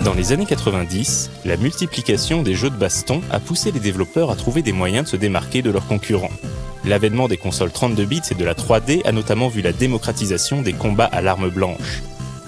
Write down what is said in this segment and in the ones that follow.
Dans les années 90, la multiplication des jeux de baston a poussé les développeurs à trouver des moyens de se démarquer de leurs concurrents. L'avènement des consoles 32 bits et de la 3D a notamment vu la démocratisation des combats à l'arme blanche.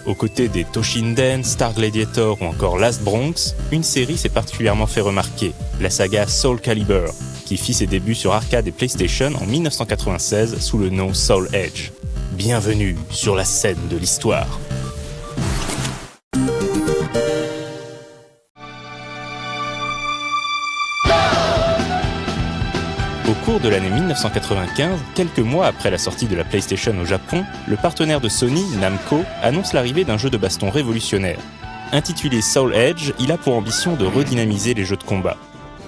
Aux côtés des Toshinden, Star Gladiator ou encore Last Bronx, une série s'est particulièrement fait remarquer, la saga Soul Calibur, qui fit ses débuts sur arcade et PlayStation en 1996 sous le nom Soul Edge. Bienvenue sur la scène de l'histoire. Au cours de l'année 1995, quelques mois après la sortie de la PlayStation au Japon, le partenaire de Sony, Namco, annonce l'arrivée d'un jeu de baston révolutionnaire. Intitulé Soul Edge, il a pour ambition de redynamiser les jeux de combat.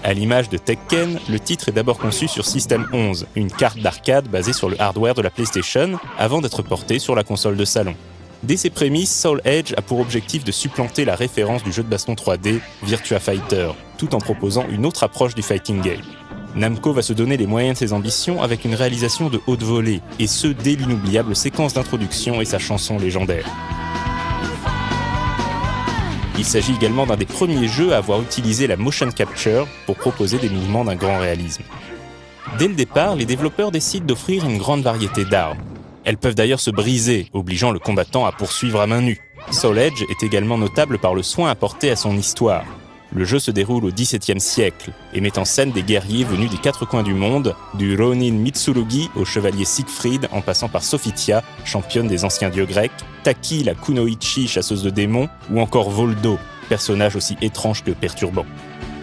À l'image de Tekken, le titre est d'abord conçu sur System 11, une carte d'arcade basée sur le hardware de la PlayStation, avant d'être porté sur la console de salon. Dès ses prémices, Soul Edge a pour objectif de supplanter la référence du jeu de baston 3D, Virtua Fighter, tout en proposant une autre approche du fighting game. Namco va se donner les moyens de ses ambitions avec une réalisation de haute volée, et ce dès l'inoubliable séquence d'introduction et sa chanson légendaire. Il s'agit également d'un des premiers jeux à avoir utilisé la motion capture pour proposer des mouvements d'un grand réalisme. Dès le départ, les développeurs décident d'offrir une grande variété d'armes. Elles peuvent d'ailleurs se briser, obligeant le combattant à poursuivre à main nue. Soul Edge est également notable par le soin apporté à son histoire. Le jeu se déroule au XVIIe siècle et met en scène des guerriers venus des quatre coins du monde, du Ronin Mitsurugi au chevalier Siegfried en passant par Sophitia, championne des anciens dieux grecs, Taki la Kunoichi, chasseuse de démons, ou encore Voldo, personnage aussi étrange que perturbant.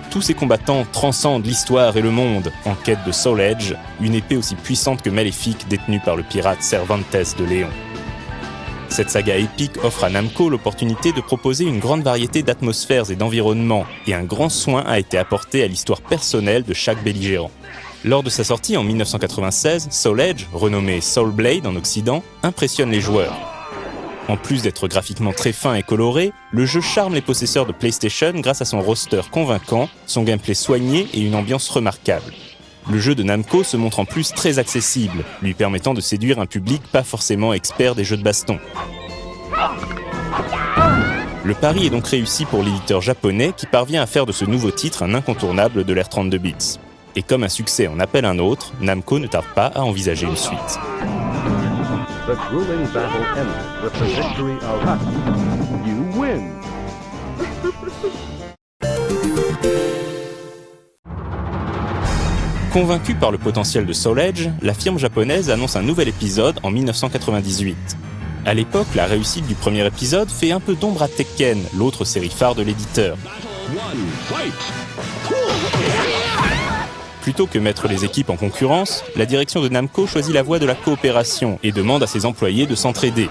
Tous ces combattants transcendent l'histoire et le monde en quête de Soul Edge, une épée aussi puissante que maléfique détenue par le pirate Cervantes de Léon. Cette saga épique offre à Namco l'opportunité de proposer une grande variété d'atmosphères et d'environnements, et un grand soin a été apporté à l'histoire personnelle de chaque belligérant. Lors de sa sortie en 1996, Soul Edge, renommé Soul Blade en Occident, impressionne les joueurs. En plus d'être graphiquement très fin et coloré, le jeu charme les possesseurs de PlayStation grâce à son roster convaincant, son gameplay soigné et une ambiance remarquable. Le jeu de Namco se montre en plus très accessible, lui permettant de séduire un public pas forcément expert des jeux de baston. Le pari est donc réussi pour l'éditeur japonais qui parvient à faire de ce nouveau titre un incontournable de l'ère 32 bits. Et comme un succès en appelle un autre, Namco ne tarde pas à envisager une suite. The grueling battle ends with the victory of You win! Convaincue par le potentiel de Soul Edge, la firme japonaise annonce un nouvel épisode en 1998. À l'époque, la réussite du premier épisode fait un peu d'ombre à Tekken, l'autre série phare de l'éditeur. Plutôt que mettre les équipes en concurrence, la direction de Namco choisit la voie de la coopération et demande à ses employés de s'entraider.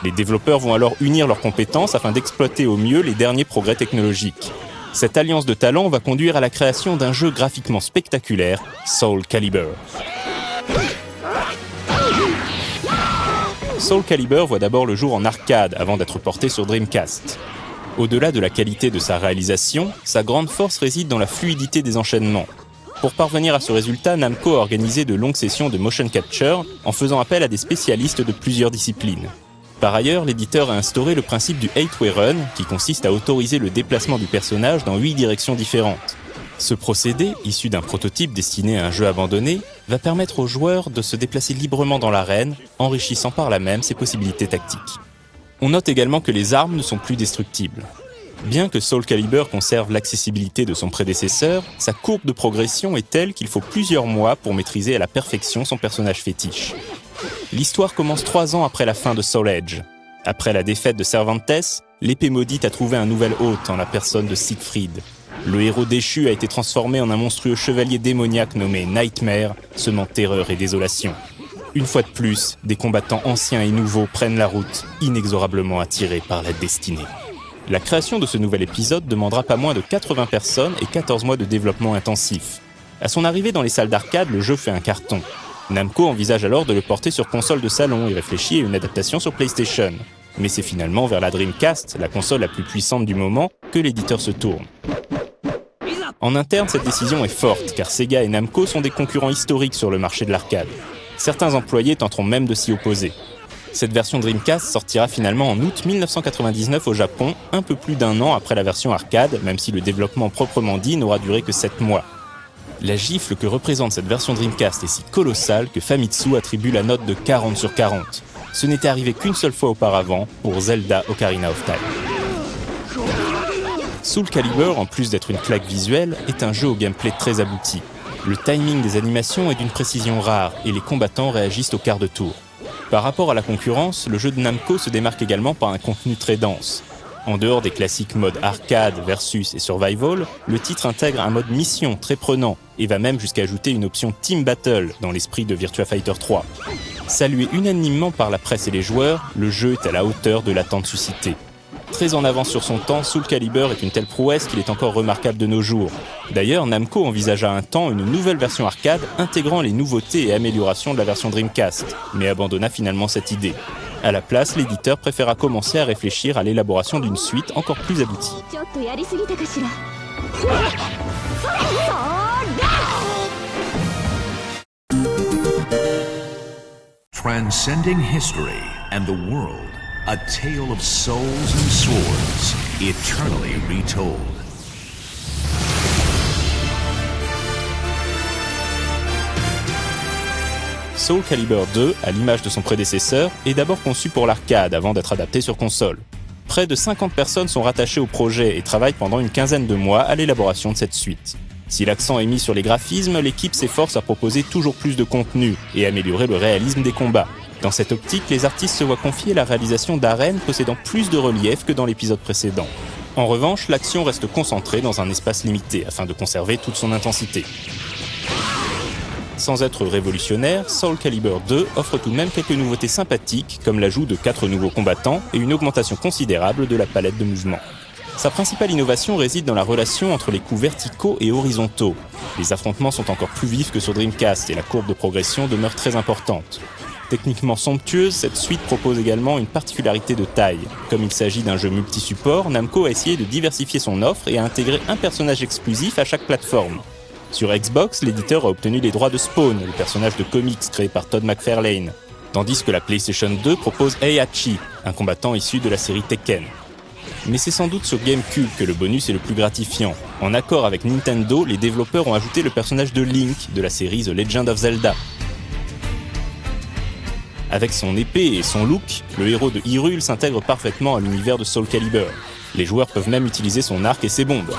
Les développeurs vont alors unir leurs compétences afin d'exploiter au mieux les derniers progrès technologiques. Cette alliance de talents va conduire à la création d'un jeu graphiquement spectaculaire, Soul Calibur. Soul Calibur voit d'abord le jour en arcade avant d'être porté sur Dreamcast. Au-delà de la qualité de sa réalisation, sa grande force réside dans la fluidité des enchaînements. Pour parvenir à ce résultat, Namco a organisé de longues sessions de motion capture en faisant appel à des spécialistes de plusieurs disciplines. Par ailleurs, l'éditeur a instauré le principe du 8-way run, qui consiste à autoriser le déplacement du personnage dans 8 directions différentes. Ce procédé, issu d'un prototype destiné à un jeu abandonné, va permettre aux joueurs de se déplacer librement dans l'arène, enrichissant par là même ses possibilités tactiques. On note également que les armes ne sont plus destructibles. Bien que Soul Calibur conserve l'accessibilité de son prédécesseur, sa courbe de progression est telle qu'il faut plusieurs mois pour maîtriser à la perfection son personnage fétiche. L'histoire commence 3 ans après la fin de Soul Edge. Après la défaite de Cervantes, l'épée maudite a trouvé un nouvel hôte en la personne de Siegfried. Le héros déchu a été transformé en un monstrueux chevalier démoniaque nommé Nightmare, semant terreur et désolation. Une fois de plus, des combattants anciens et nouveaux prennent la route, inexorablement attirés par la destinée. La création de ce nouvel épisode demandera pas moins de 80 personnes et 14 mois de développement intensif. À son arrivée dans les salles d'arcade, le jeu fait un carton. Namco envisage alors de le porter sur console de salon et réfléchit à une adaptation sur PlayStation. Mais c'est finalement vers la Dreamcast, la console la plus puissante du moment, que l'éditeur se tourne. En interne, cette décision est forte, car Sega et Namco sont des concurrents historiques sur le marché de l'arcade. Certains employés tenteront même de s'y opposer. Cette version Dreamcast sortira finalement en août 1999 au Japon, un peu plus d'un an après la version arcade, même si le développement proprement dit n'aura duré que 7 mois. La gifle que représente cette version Dreamcast est si colossale que Famitsu attribue la note de 40 sur 40. Ce n'était arrivé qu'une seule fois auparavant, pour Zelda Ocarina of Time. Soul Calibur, en plus d'être une claque visuelle, est un jeu au gameplay très abouti. Le timing des animations est d'une précision rare et les combattants réagissent au quart de tour. Par rapport à la concurrence, le jeu de Namco se démarque également par un contenu très dense. En dehors des classiques modes arcade, versus et survival, le titre intègre un mode mission très prenant et va même jusqu'à ajouter une option Team Battle dans l'esprit de Virtua Fighter 3. Salué unanimement par la presse et les joueurs, le jeu est à la hauteur de l'attente suscitée. Très en avance sur son temps, Soul Calibur est une telle prouesse qu'il est encore remarquable de nos jours. D'ailleurs, Namco envisagea un temps une nouvelle version arcade intégrant les nouveautés et améliorations de la version Dreamcast, mais abandonna finalement cette idée. À la place, l'éditeur préféra commencer à réfléchir à l'élaboration d'une suite encore plus aboutie. Transcending history and the world. A tale of souls and swords, eternally retold. Soul Calibur 2, à l'image de son prédécesseur, est d'abord conçu pour l'arcade avant d'être adapté sur console. Près de 50 personnes sont rattachées au projet et travaillent pendant une quinzaine de mois à l'élaboration de cette suite. Si l'accent est mis sur les graphismes, l'équipe s'efforce à proposer toujours plus de contenu et améliorer le réalisme des combats. Dans cette optique, les artistes se voient confier la réalisation d'arènes possédant plus de relief que dans l'épisode précédent. En revanche, l'action reste concentrée dans un espace limité afin de conserver toute son intensité. Sans être révolutionnaire, Soul Calibur 2 offre tout de même quelques nouveautés sympathiques comme l'ajout de 4 nouveaux combattants et une augmentation considérable de la palette de mouvements. Sa principale innovation réside dans la relation entre les coups verticaux et horizontaux. Les affrontements sont encore plus vifs que sur Dreamcast et la courbe de progression demeure très importante. Techniquement somptueuse, cette suite propose également une particularité de taille. Comme il s'agit d'un jeu multi-support, Namco a essayé de diversifier son offre et a intégré un personnage exclusif à chaque plateforme. Sur Xbox, l'éditeur a obtenu les droits de Spawn, le personnage de comics créé par Todd McFarlane, tandis que la PlayStation 2 propose Heihachi, un combattant issu de la série Tekken. Mais c'est sans doute sur GameCube que le bonus est le plus gratifiant. En accord avec Nintendo, les développeurs ont ajouté le personnage de Link de la série The Legend of Zelda. Avec son épée et son look, le héros de Hyrule s'intègre parfaitement à l'univers de Soul Calibur. Les joueurs peuvent même utiliser son arc et ses bombes.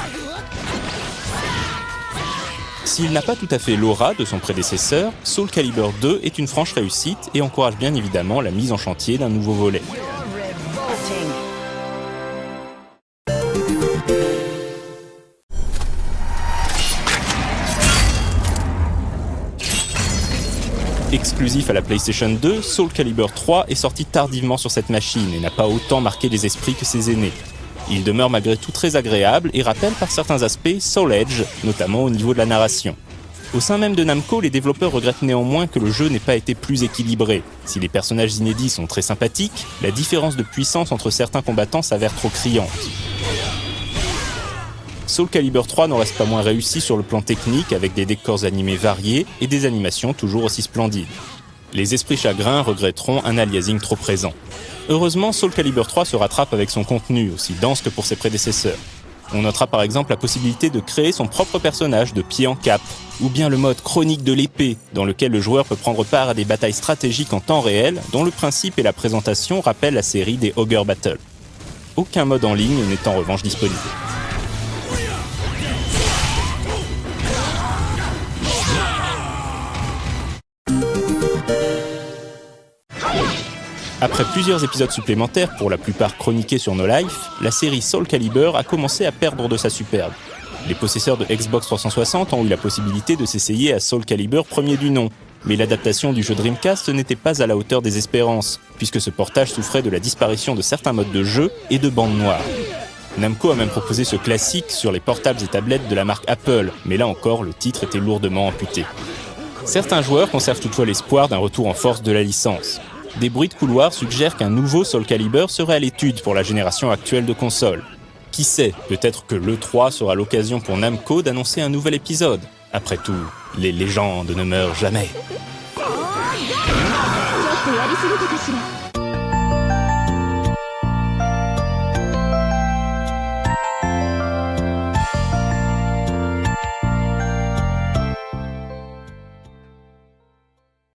S'il n'a pas tout à fait l'aura de son prédécesseur, Soul Calibur 2 est une franche réussite et encourage bien évidemment la mise en chantier d'un nouveau volet. Exclusif à la PlayStation 2, Soul Calibur 3 est sorti tardivement sur cette machine et n'a pas autant marqué les esprits que ses aînés. Il demeure malgré tout très agréable et rappelle par certains aspects Soul Edge, notamment au niveau de la narration. Au sein même de Namco, les développeurs regrettent néanmoins que le jeu n'ait pas été plus équilibré. Si les personnages inédits sont très sympathiques, la différence de puissance entre certains combattants s'avère trop criante. Soul Calibur 3 n'en reste pas moins réussi sur le plan technique avec des décors animés variés et des animations toujours aussi splendides. Les esprits chagrins regretteront un aliasing trop présent. Heureusement, Soul Calibur 3 se rattrape avec son contenu, aussi dense que pour ses prédécesseurs. On notera par exemple la possibilité de créer son propre personnage de pied en cap, ou bien le mode chronique de l'épée, dans lequel le joueur peut prendre part à des batailles stratégiques en temps réel, dont le principe et la présentation rappellent la série des Ogre Battle. Aucun mode en ligne n'est en revanche disponible. Après plusieurs épisodes supplémentaires, pour la plupart chroniqués sur No Life, la série Soul Calibur a commencé à perdre de sa superbe. Les possesseurs de Xbox 360 ont eu la possibilité de s'essayer à Soul Calibur premier du nom, mais l'adaptation du jeu Dreamcast n'était pas à la hauteur des espérances, puisque ce portage souffrait de la disparition de certains modes de jeu et de bandes noires. Namco a même proposé ce classique sur les portables et tablettes de la marque Apple, mais là encore, le titre était lourdement amputé. Certains joueurs conservent toutefois l'espoir d'un retour en force de la licence. Des bruits de couloir suggèrent qu'un nouveau Soul Calibur serait à l'étude pour la génération actuelle de consoles. Qui sait, peut-être que l'E3 sera l'occasion pour Namco d'annoncer un nouvel épisode. Après tout, les légendes ne meurent jamais.